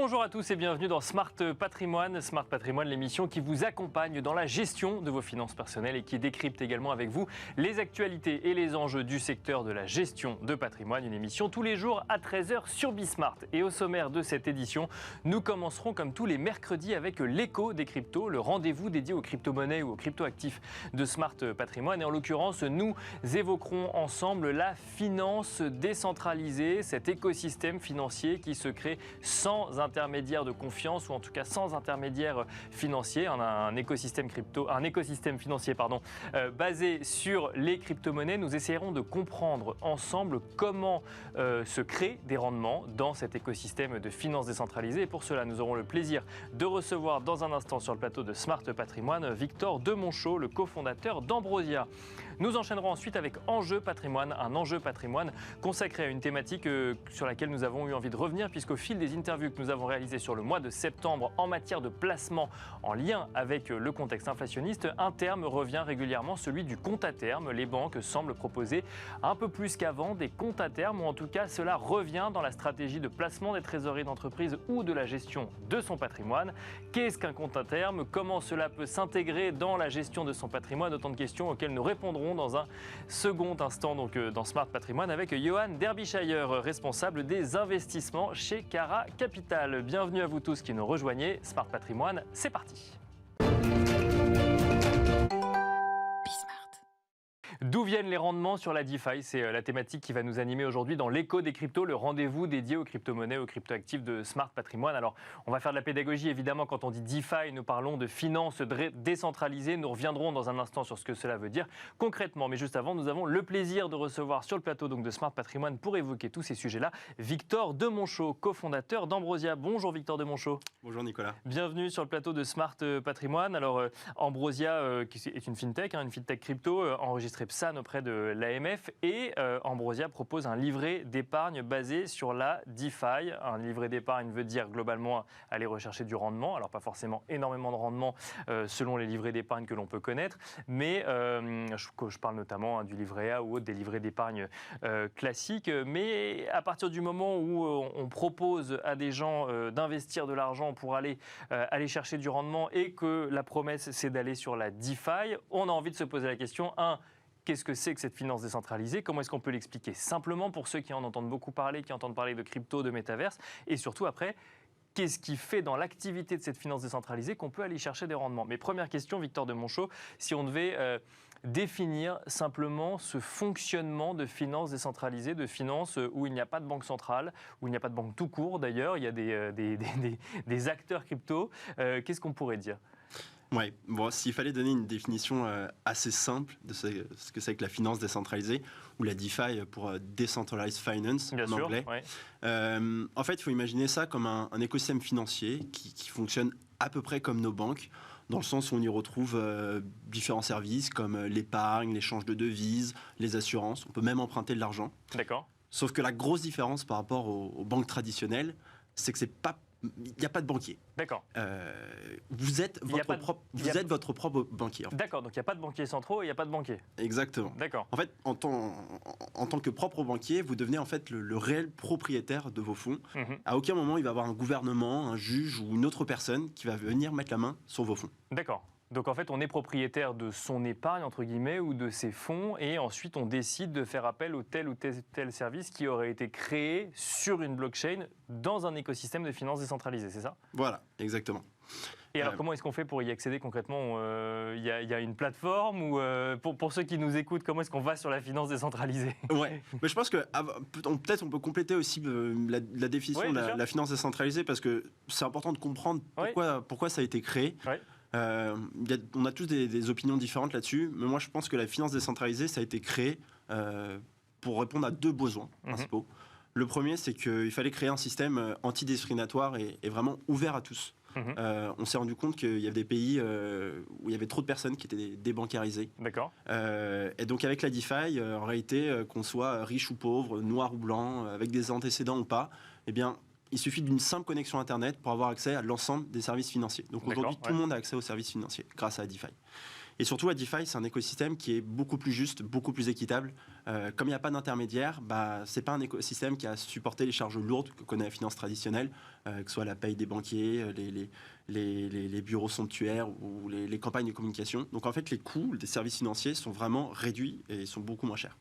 Bonjour à tous et bienvenue dans Smart Patrimoine. Smart Patrimoine, l'émission qui vous accompagne dans la gestion de vos finances personnelles et qui décrypte également avec vous les actualités et les enjeux du secteur de la gestion de patrimoine. Une émission tous les jours à 13 h sur Bismart. Et au sommaire de cette édition, nous commencerons comme tous les mercredis avec l'écho des cryptos, le rendez-vous dédié aux crypto-monnaies ou aux crypto-actifs de Smart Patrimoine. Et en l'occurrence, nous évoquerons ensemble la finance décentralisée, cet écosystème financier qui se crée sans intermédiaire de confiance ou en tout cas sans intermédiaire financier. On a un écosystème financier basé sur les crypto-monnaies. Nous essayerons de comprendre ensemble comment se créent des rendements dans cet écosystème de finance décentralisée. Et pour cela, nous aurons le plaisir de recevoir dans un instant sur le plateau de Smart Patrimoine Victor Demonchot, le cofondateur d'Ambrosia. Nous enchaînerons ensuite avec Enjeu Patrimoine, un enjeu patrimoine consacré à une thématique sur laquelle nous avons eu envie de revenir puisqu'au fil des interviews que nous avons réalisées sur le mois de septembre en matière de placement en lien avec le contexte inflationniste, un terme revient régulièrement, celui du compte à terme. Les banques semblent proposer un peu plus qu'avant des comptes à terme, ou en tout cas cela revient dans la stratégie de placement des trésoreries d'entreprise ou de la gestion de son patrimoine. Qu'est-ce qu'un compte à terme? Comment cela peut s'intégrer dans la gestion de son patrimoine? Autant de questions auxquelles nous répondrons dans un second instant dans Smart Patrimoine avec Johan Derbyshire, responsable des investissements chez Cara Capital. Bienvenue à vous tous qui nous rejoignez. Smart Patrimoine, c'est parti. D'où viennent les rendements sur la DeFi? C'est la thématique qui va nous animer aujourd'hui dans l'écho des cryptos, le rendez-vous dédié aux crypto-monnaies, aux crypto-actifs de Smart Patrimoine. Alors, on va faire de la pédagogie, évidemment, quand on dit DeFi, nous parlons de finances décentralisées. Nous reviendrons dans un instant sur ce que cela veut dire concrètement. Mais juste avant, nous avons le plaisir de recevoir sur le plateau de Smart Patrimoine pour évoquer tous ces sujets-là, Victor Demonchot, cofondateur d'Ambrosia. Bonjour Victor Demonchot. Bonjour Nicolas. Bienvenue sur le plateau de Smart Patrimoine. Alors, Ambrosia, qui est une fintech crypto, enregistrée PSAN auprès de l'AMF, et Ambrosia propose un livret d'épargne basé sur la DeFi. Un livret d'épargne veut dire globalement aller rechercher du rendement, alors pas forcément énormément de rendement selon les livrets d'épargne que l'on peut connaître, mais je parle notamment du livret A ou autre, des livrets d'épargne classiques, mais à partir du moment où on propose à des gens d'investir de l'argent pour aller chercher du rendement et que la promesse c'est d'aller sur la DeFi, on a envie de se poser la question, qu'est-ce que c'est que cette finance décentralisée? Comment est-ce qu'on peut l'expliquer simplement pour ceux qui en entendent beaucoup parler, qui entendent parler de crypto, de métaverse? Et surtout après, qu'est-ce qui fait dans l'activité de cette finance décentralisée qu'on peut aller chercher des rendements? Mais première question, Victor Demonchot, si on devait définir simplement ce fonctionnement de finance décentralisée, de finance où il n'y a pas de banque centrale, où il n'y a pas de banque tout court d'ailleurs, il y a des acteurs crypto, qu'est-ce qu'on pourrait dire? Ouais, bon, s'il fallait donner une définition assez simple de ce que c'est que la finance décentralisée, ou la DeFi pour Decentralized Finance en anglais, ouais. En fait, il faut imaginer ça comme un écosystème financier qui fonctionne à peu près comme nos banques, dans le sens où on y retrouve différents services comme l'épargne, l'échange de devises, les assurances. On peut même emprunter de l'argent. D'accord. Sauf que la grosse différence par rapport aux banques traditionnelles, c'est que il n'y a pas de banquier. D'accord. Vous êtes votre propre banquier. En fait. D'accord, donc il n'y a pas de banquier centraux et il n'y a pas de banquier. Exactement. D'accord. En fait, en tant que propre banquier, vous devenez en fait le réel propriétaire de vos fonds. À aucun moment, il va y avoir un gouvernement, un juge ou une autre personne qui va venir mettre la main sur vos fonds. D'accord. Donc en fait, on est propriétaire de son épargne, entre guillemets, ou de ses fonds, et ensuite on décide de faire appel au tel ou tel service qui aurait été créé sur une blockchain dans un écosystème de finances décentralisées, c'est ça? Voilà, exactement. Et alors comment est-ce qu'on fait pour y accéder concrètement? Il y a une plateforme ou pour ceux qui nous écoutent, comment est-ce qu'on va sur la finance décentralisée? Ouais, mais je pense que peut-être on peut compléter aussi la définition de la finance décentralisée parce que c'est important de comprendre pourquoi ça a été créé. Ouais. On a tous des opinions différentes là-dessus, mais moi je pense que la finance décentralisée, ça a été créé pour répondre à deux besoins principaux. Le premier, c'est qu'il fallait créer un système antidiscriminatoire et vraiment ouvert à tous. On s'est rendu compte qu'il y avait des pays où il y avait trop de personnes qui étaient débancarisées. D'accord. Et donc avec la DeFi, en réalité, qu'on soit riche ou pauvre, noir ou blanc, avec des antécédents ou pas, eh bien, il suffit d'une simple connexion Internet pour avoir accès à l'ensemble des services financiers. Donc aujourd'hui, tout le monde a accès aux services financiers grâce à la DeFi. Et surtout, la DeFi, c'est un écosystème qui est beaucoup plus juste, beaucoup plus équitable. Comme il n'y a pas d'intermédiaire, ce n'est pas un écosystème qui a supporté les charges lourdes que connaît la finance traditionnelle, que ce soit la paye des banquiers, les bureaux somptuaires ou les campagnes de communication. Donc en fait, les coûts des services financiers sont vraiment réduits et sont beaucoup moins chers.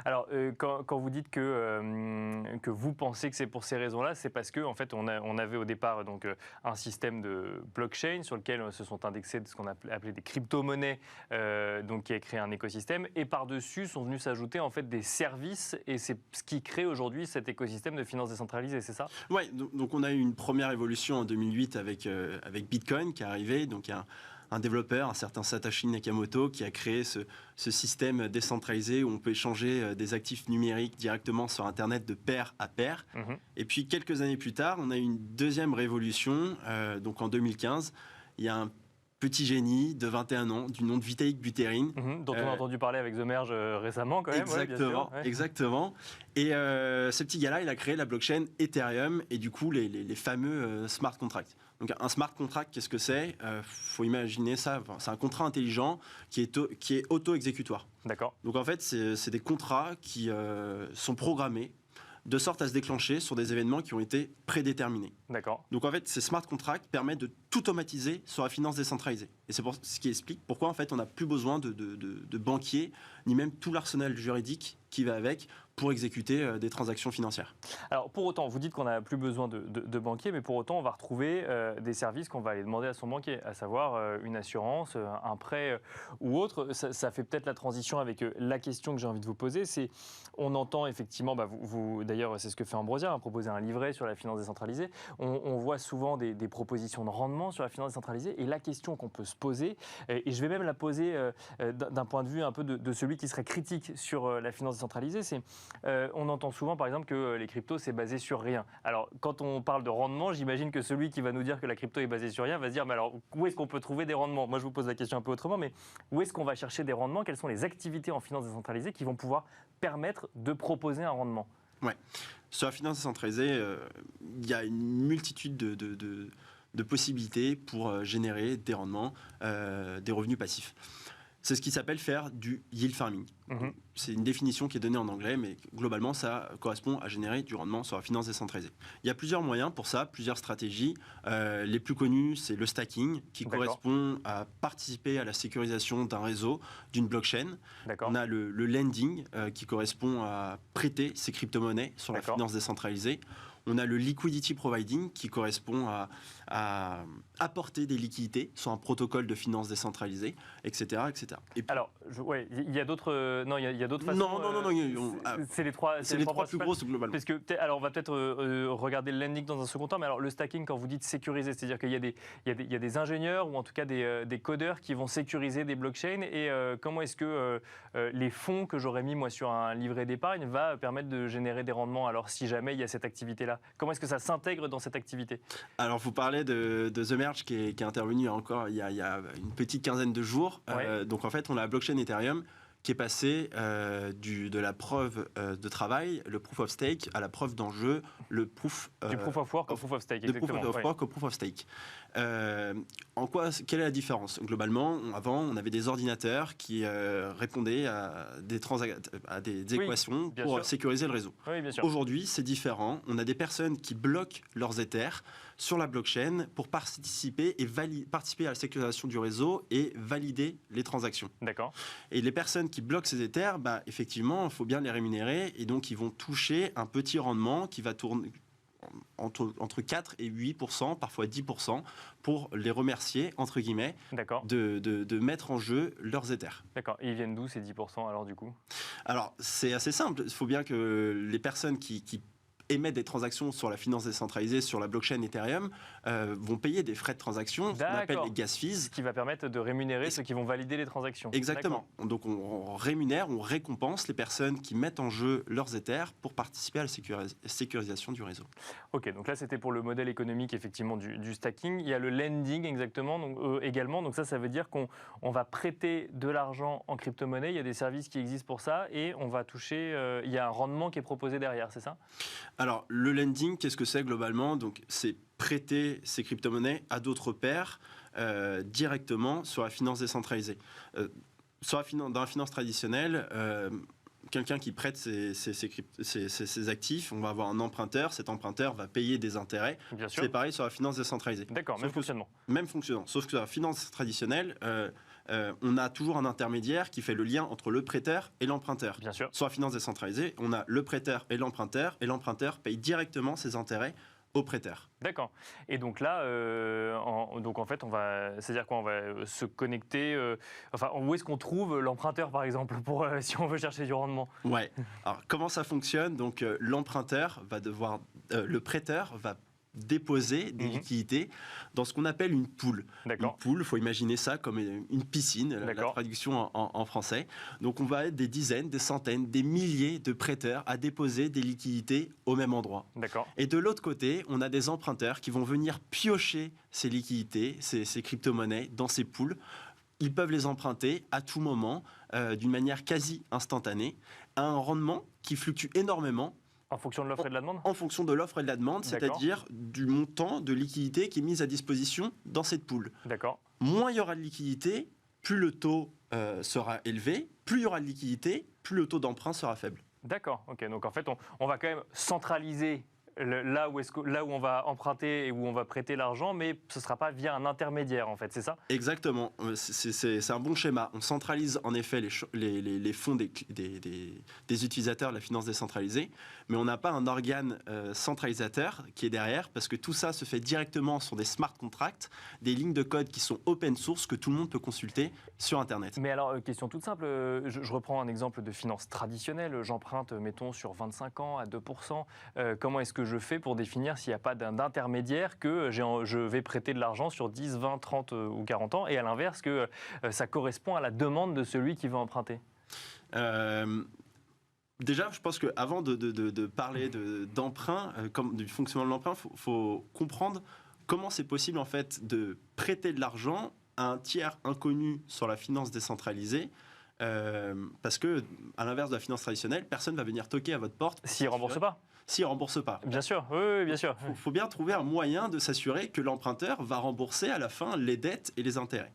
Alors, quand vous dites que vous pensez que c'est pour ces raisons-là, c'est parce que en fait, on avait au départ donc, un système de blockchain sur lequel se sont indexés ce qu'on appelait des crypto-monnaies, donc qui a créé un écosystème, et par-dessus sont venus s'ajouter en fait des services, et c'est ce qui crée aujourd'hui cet écosystème de finances décentralisées, c'est ça? Oui, donc on a eu une première évolution en 2008 avec Bitcoin qui est arrivé, donc il y a un développeur, un certain Satoshi Nakamoto, qui a créé ce système décentralisé où on peut échanger des actifs numériques directement sur Internet de pair à pair. Et puis quelques années plus tard, on a eu une deuxième révolution. Donc en 2015, il y a un petit génie de 21 ans, du nom de Vitalik Buterin. Dont on a entendu parler avec The Merge récemment quand même. Exactement, ouais. Exactement. Et ce petit gars-là, il a créé la blockchain Ethereum et du coup les fameux smart contracts. Donc un smart contract, qu'est-ce que c'est? Faut imaginer ça, c'est un contrat intelligent qui est auto-exécutoire. D'accord. Donc en fait, c'est des contrats qui sont programmés de sorte à se déclencher sur des événements qui ont été prédéterminés. D'accord. Donc en fait, ces smart contracts permettent de tout automatiser sur la finance décentralisée. Et c'est ce qui explique pourquoi en fait on n'a plus besoin de banquiers, ni même tout l'arsenal juridique qui va avec pour exécuter des transactions financières. Alors pour autant, vous dites qu'on n'a plus besoin de banquiers, mais pour autant on va retrouver des services qu'on va aller demander à son banquier, à savoir une assurance, un prêt ou autre. Ça fait peut-être la transition avec la question que j'ai envie de vous poser, c'est on entend effectivement, d'ailleurs c'est ce que fait Ambrosia, proposer un livret sur la finance décentralisée. On voit souvent des propositions de rendement sur la finance décentralisée, et la question qu'on peut se poser, et je vais même la poser d'un point de vue un peu de celui qui serait critique sur la finance décentralisée, c'est on entend souvent par exemple que les cryptos c'est basé sur rien. Alors quand on parle de rendement, j'imagine que celui qui va nous dire que la crypto est basée sur rien va se dire mais alors où est-ce qu'on peut trouver des rendements? Moi je vous pose la question un peu autrement, mais où est-ce qu'on va chercher des rendements? Quelles sont les activités en finance décentralisée qui vont pouvoir permettre de proposer un rendement? Ouais. Sur la finance décentralisée, il y a une multitude de possibilités pour générer des rendements, des revenus passifs. C'est ce qui s'appelle faire du yield farming. C'est une définition qui est donnée en anglais, mais globalement, ça correspond à générer du rendement sur la finance décentralisée. Il y a plusieurs moyens pour ça, plusieurs stratégies. Les plus connues, c'est le stacking, qui correspond à participer à la sécurisation d'un réseau, d'une blockchain. On a le lending, qui correspond à prêter ses crypto-monnaies sur la finance décentralisée. On a le liquidity providing qui correspond à apporter des liquidités sur un protocole de finance décentralisée, etc. etc. Et puis, alors, il y a d'autres, non, il y a d'autres façons. Non. C'est les trois plus grosses globalement. Parce que, alors, on va peut-être regarder le lending dans un second temps, mais alors le stacking, quand vous dites sécuriser, c'est-à-dire qu'il y a des ingénieurs ou en tout cas des codeurs qui vont sécuriser des blockchains. Et comment est-ce que les fonds que j'aurais mis moi sur un livret d'épargne va permettre de générer des rendements? Alors, si jamais il y a cette activité-là. Comment est-ce que ça s'intègre dans cette activité? Alors, vous parlez de The Merge qui est intervenu encore il y a une petite quinzaine de jours. Donc, en fait, on a la blockchain Ethereum qui est passée de la preuve de travail, le proof of stake, à la preuve d'enjeu, le proof... du proof of work au proof of stake, exactement. Du proof of work au proof of stake. Quelle est la différence? Globalement, avant, on avait des ordinateurs qui répondaient à des équations pour sécuriser le réseau. Oui, bien sûr. Aujourd'hui, c'est différent. On a des personnes qui bloquent leurs Ethers sur la blockchain pour participer à la sécurisation du réseau et valider les transactions. D'accord. Et les personnes qui bloquent ces Ethers, effectivement, il faut bien les rémunérer et donc ils vont toucher un petit rendement qui va tourner entre 4 et 8%, parfois 10%, pour les remercier, entre guillemets, de mettre en jeu leurs Ethers. D'accord. Et ils viennent d'où ces 10% alors du coup? Alors, c'est assez simple. Il faut bien que les personnes qui émettent des transactions sur la finance décentralisée, sur la blockchain Ethereum, vont payer des frais de transaction, ce qu'on appelle les gas fees. Ce qui va permettre de rémunérer ceux qui vont valider les transactions. Exactement. Donc on rémunère, on récompense les personnes qui mettent en jeu leurs Ethers pour participer à la sécurisation du réseau. Ok, donc là c'était pour le modèle économique effectivement du stacking. Il y a le lending également. Donc ça veut dire qu'on va prêter de l'argent en crypto-monnaie. Il y a des services qui existent pour ça et on va toucher. Il y a un rendement qui est proposé derrière, c'est ça? Alors, le lending, qu'est-ce que c'est globalement? Donc, c'est prêter ces crypto-monnaies à d'autres pairs directement sur la finance décentralisée. Dans la finance traditionnelle, quelqu'un qui prête ses actifs, on va avoir un emprunteur, cet emprunteur va payer des intérêts. C'est pareil sur la finance décentralisée. D'accord, même fonctionnement. Même fonctionnement, sauf que sur la finance traditionnelle, on a toujours un intermédiaire qui fait le lien entre le prêteur et l'emprunteur. Bien sûr. Sur la finance décentralisée, on a le prêteur et l'emprunteur paye directement ses intérêts au prêteur. D'accord. Et donc là, donc en fait, c'est-à-dire quoi? On va se connecter. Où est-ce qu'on trouve l'emprunteur, par exemple, pour si on veut chercher du rendement? Ouais. Alors comment ça fonctionne? Donc l'emprunteur va devoir, le prêteur va déposer des liquidités dans ce qu'on appelle une pool. Une pool, il faut imaginer ça comme une piscine, la traduction en français. Donc on va être des dizaines, des centaines, des milliers de prêteurs à déposer des liquidités au même endroit. Et de l'autre côté, on a des emprunteurs qui vont venir piocher ces liquidités, ces crypto-monnaies dans ces pools. Ils peuvent les emprunter à tout moment, d'une manière quasi instantanée, à un rendement qui fluctue énormément. En fonction de l'offre et de la demande? En fonction de l'offre et de la demande, c'est-à-dire du montant de liquidité qui est mis à disposition dans cette pool. Moins il y aura de liquidité, plus le taux sera élevé, plus il y aura de liquidité, plus le taux d'emprunt sera faible. D'accord, ok. Donc en fait, on va quand même centraliser là où on va emprunter et où on va prêter l'argent, mais ce ne sera pas via un intermédiaire, en fait, c'est ça? Exactement, c'est un bon schéma. On centralise en effet les fonds des utilisateurs de la finance décentralisée, mais on n'a pas un organe centralisateur qui est derrière, parce que tout ça se fait directement sur des smart contracts, des lignes de code qui sont open source, que tout le monde peut consulter sur Internet. Mais alors, question toute simple, je reprends un exemple de finance traditionnelle, j'emprunte, mettons, sur 25 ans à 2%. Comment est-ce que je fais pour définir s'il n'y a pas d'intermédiaire, que je vais prêter de l'argent sur 10, 20, 30 ou 40 ans, et à l'inverse, que ça correspond à la demande de celui qui veut emprunter? Déjà, je pense qu'avant de parler d'emprunt, du fonctionnement de l'emprunt, il faut comprendre comment c'est possible en fait de prêter de l'argent à un tiers inconnu sur la finance décentralisée. Parce que, à l'inverse de la finance traditionnelle, personne ne va venir toquer à votre porte. S'il ne rembourse pas? S'il ne rembourse pas. Bien sûr, oui, bien sûr. Il faut bien trouver un moyen de s'assurer que l'emprunteur va rembourser à la fin les dettes et les intérêts.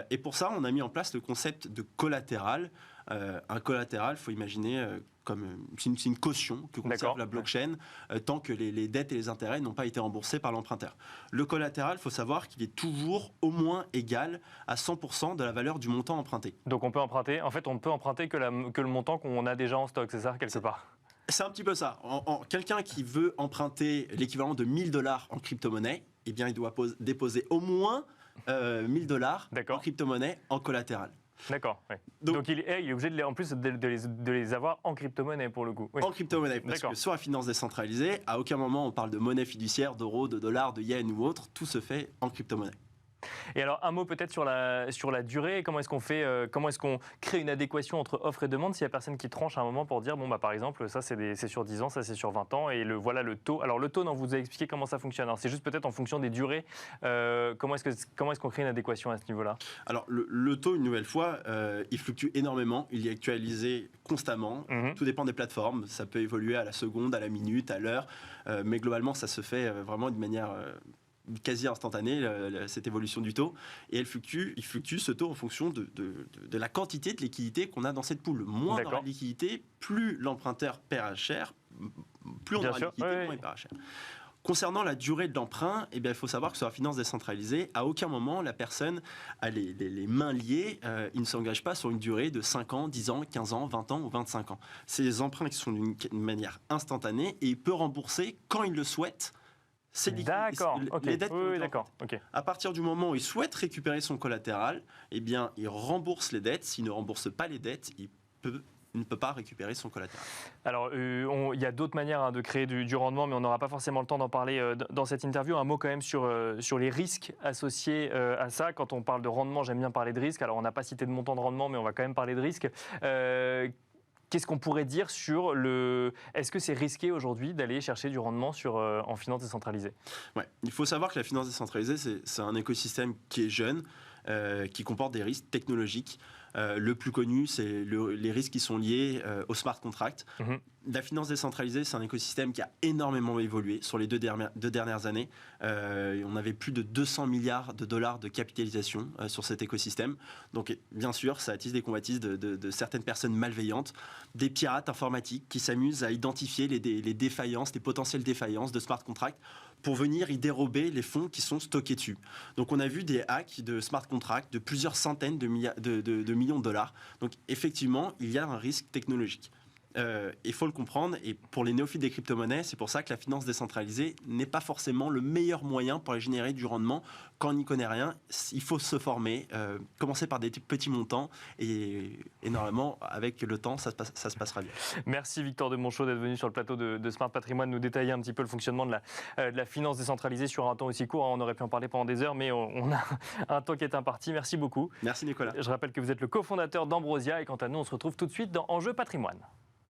Et pour ça, on a mis en place le concept de collatéral. Un collatéral, il faut imaginer comme c'est une caution que conserve la blockchain tant que les dettes et les intérêts n'ont pas été remboursés par l'emprunteur. Le collatéral, il faut savoir qu'il est toujours au moins égal à 100% de la valeur du montant emprunté. Donc on peut emprunter, en fait, on ne peut emprunter que le montant qu'on a déjà en stock, c'est ça, quelque part? C'est un petit peu ça. Quelqu'un qui veut emprunter l'équivalent de 1000 $ en crypto-monnaie, eh bien, il doit déposer au moins 1000 $ en crypto-monnaie en collatéral. D'accord. Ouais. Donc il est obligé de les avoir en crypto-monnaie pour le coup. Oui. En crypto-monnaie, parce que sur la finance décentralisée, à aucun moment on parle de monnaie fiduciaire, d'euros, de dollars, de yens ou autre. Tout se fait en crypto-monnaie. Et alors, un mot peut-être sur la durée. Comment est-ce qu'on fait, comment est-ce qu'on crée une adéquation entre offre et demande s'il n'y a personne qui tranche à un moment pour dire, bon, bah, par exemple, ça c'est sur 10 ans, ça c'est sur 20 ans, et voilà le taux. Alors, le taux, non, vous avez expliqué comment ça fonctionne. Alors, c'est juste peut-être en fonction des durées. Comment est-ce qu'on crée une adéquation à ce niveau-là? Alors, le taux, une nouvelle fois, il fluctue énormément. Il est actualisé constamment. Tout dépend des plateformes. Ça peut évoluer à la seconde, à la minute, à l'heure. Mais globalement, ça se fait vraiment de manière quasi instantanée, cette évolution du taux, et il fluctue ce taux en fonction de la quantité de liquidité qu'on a dans cette pool. Moins on aura de liquidité, plus l'emprunteur paiera cher, plus on aura de liquidité, moins il paiera cher. Concernant la durée de l'emprunt, eh bien, il faut savoir que sur la finance décentralisée, à aucun moment la personne a les mains liées, il ne s'engage pas sur une durée de 5 ans, 10 ans, 15 ans, 20 ans ou 25 ans. C'est des emprunts qui sont d'une manière instantanée, et il peut rembourser quand il le souhaite. D'accord, les dettes. Oui, d'accord. Okay. À partir du moment où il souhaite récupérer son collatéral, eh bien, il rembourse les dettes. S'il ne rembourse pas les dettes, il ne peut pas récupérer son collatéral. Alors, il y a d'autres manières de créer du rendement, mais on n'aura pas forcément le temps d'en parler dans cette interview. Un mot quand même sur les risques associés à ça. Quand on parle de rendement, j'aime bien parler de risques. Alors, on n'a pas cité de montant de rendement, mais on va quand même parler de risques. Qu'est-ce qu'on pourrait dire sur est-ce que c'est risqué aujourd'hui d'aller chercher du rendement en finance décentralisée? Ouais. Il faut savoir que la finance décentralisée, c'est un écosystème qui est jeune, qui comporte des risques technologiques. Le plus connu, c'est les risques qui sont liés au smart contract. La finance décentralisée, c'est un écosystème qui a énormément évolué sur les deux dernières années. On avait plus de 200 milliards de dollars de capitalisation sur cet écosystème. Donc, bien sûr, ça attise des convoitises de certaines personnes malveillantes, des pirates informatiques qui s'amusent à identifier les défaillances, les potentielles défaillances de smart contracts pour venir y dérober les fonds qui sont stockés dessus. Donc, on a vu des hacks de smart contracts de plusieurs centaines de millions de dollars. Donc, effectivement, il y a un risque technologique. Il faut le comprendre, et pour les néophytes des crypto-monnaies, c'est pour ça que la finance décentralisée n'est pas forcément le meilleur moyen pour aller générer du rendement quand on n'y connaît rien. Il faut se former, commencer par des petits montants, et normalement, avec le temps, ça se passera bien. Merci Victor de Monchaux d'être venu sur le plateau de Smart Patrimoine nous détailler un petit peu le fonctionnement de la finance décentralisée sur un temps aussi court. On aurait pu en parler pendant des heures, mais on a un temps qui est imparti. Merci beaucoup. Merci Nicolas. Je rappelle que vous êtes le cofondateur d'Ambrosia, et quant à nous, on se retrouve tout de suite dans Enjeu Patrimoine.